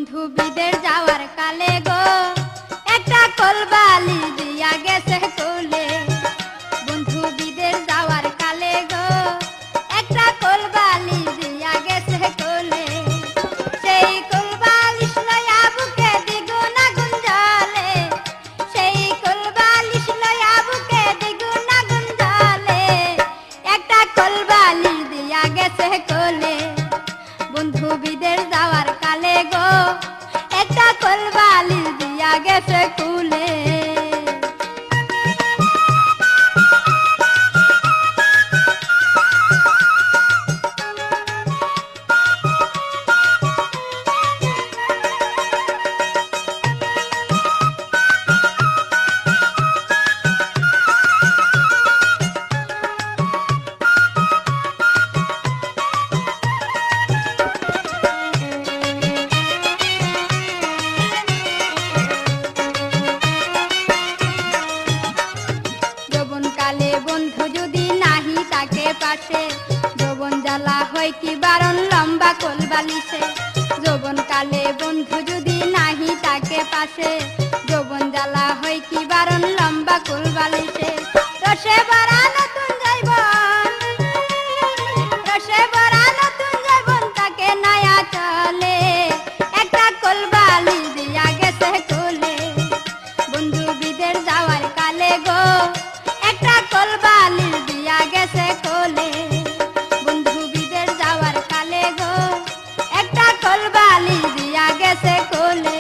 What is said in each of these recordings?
বন্ধু বিদের যাওয়ার কালে গো একটা কলবালি দিয়া গেছে কোলে। বন্ধু বিদের যাওয়ার কালে গো একটা কলবালি দিয়া গেছে কোলে। সেই কলবালিশ লয়া বুকে দ্বিগুণ আগুন জ্বলে, সেই কলবালিশ লয়া বুকে দ্বিগুণ আগুন জ্বলে। একটা কলবালিশ দিয়া গেছে কোলে। বন্ধু বিদের যাওয়ার কালে গো একটা কলবালিশ দিয়া গেছে কুলে। যৌবনকালে বন্ধু যদি নাহি তাকে পাশে, যৌবন জ্বালা হয় কি বারণ লম্বা কলবালিশে। যৌবনকালে বন্ধু যদি নাহি তাকে পাশে, যৌবন জ্বালা হয় কি বারণ লম্বা কলবালিশে। রসে ভরা নতুন যৌবন, রসে ভরা নতুন যৌবন তাকে নয়া চলে। একটা কলবালিশ দিয়া গেছে কোলে। বন্ধু বিদের যাওয়ার কালে গো একটা কলবালিশ দিয়া গেছে কোলে। বন্ধু বিদের যাওয়ার কালে গো একটা কলবালিশ দিয়া গেছে কোলে।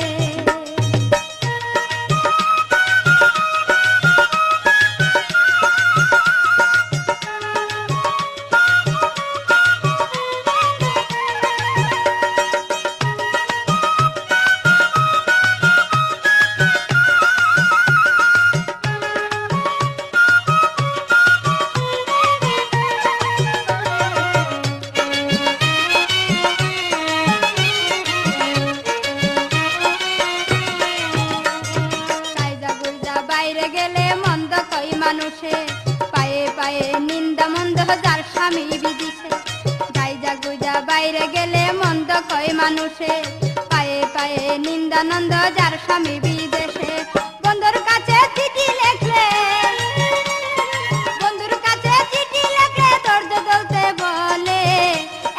বাইরে গেলে মন্দ কই মানুষে, পায়ে পায়ে নিন্দা মন্দ যার স্বামী বিদিছে। গাইজা গুইজা বাইরে গেলে মন্দ কই মানুষে, পায়ে পায়ে নিন্দা নন্দ যার স্বামী বিদেশে। বন্ধুর কাছে চিঠি লেখলে, বন্ধুর কাছে চিঠি লেখলে দর্দ দলতে বলে।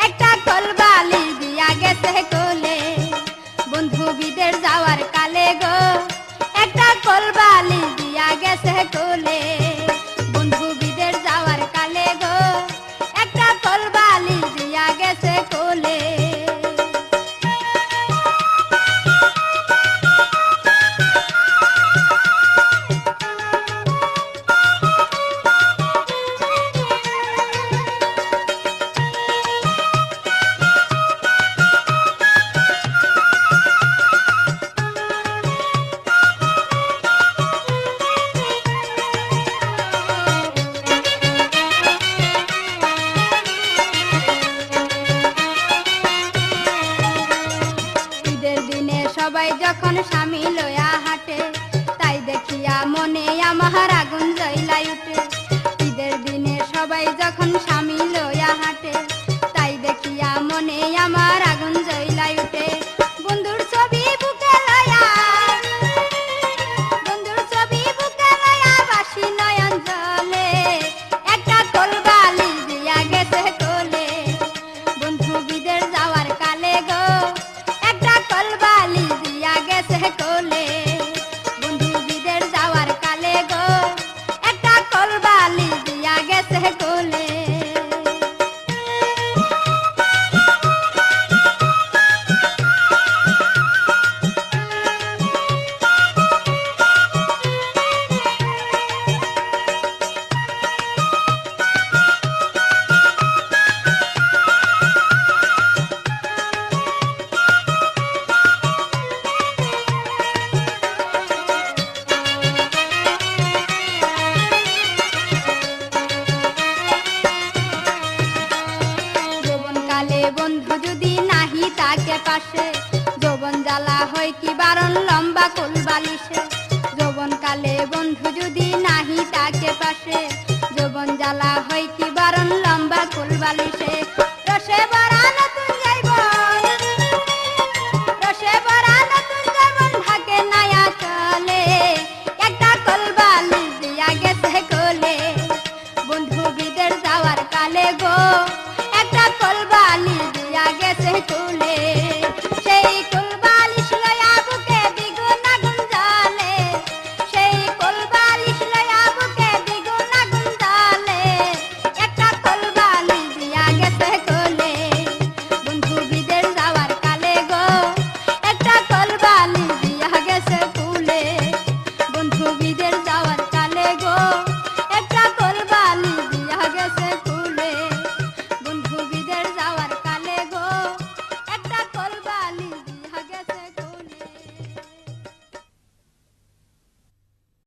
একটা কলবালিশ দিয়া গেছে কোলে। বন্ধু বিদের যাওয়ার কালে গো একটা কলবালিশ দিয়া গেছে কোলে। বন্ধু বিদের যাওয়ার কালে গো একটা কলবালিশ দিয়া গেছে কোলে। সবাই যখন স্বামী লয়া হাঁটে, তাই দেখিয়া মনে আমার আগুন জ্বলাই উঠে। ঈদের দিনে সবাই যখন স্বামী লয়া হাঁটে, তাই দেখিয়া মনে আমার আগুন জ্বলাই উঠে। বন্ধুর ছবি বুকে লয়া, বন্ধুর ছবি বুকে লয়া বাসি নয়ন জলে। একটা কলবালিশ দিয়া গেছে কোলে। বন্ধু বিদের যাওয়ার কালে গো একটা কলবালিশ দিয়া গেছে কোলে। বন্ধু বিদের যাওয়ার কালে গো একটা কলবালিশ দিয়া গেছে কোলে। বন্ধু যদি নাহি তাকে পাশে, যৌবন জ্বালা হয় কি বারণ লম্বা কলবালিশে। যৌবন কালে বন্ধু যদি নাহি তাকে পাশে, যৌবন জ্বালা হয় কি বারণ লম্বা কলবালিশে।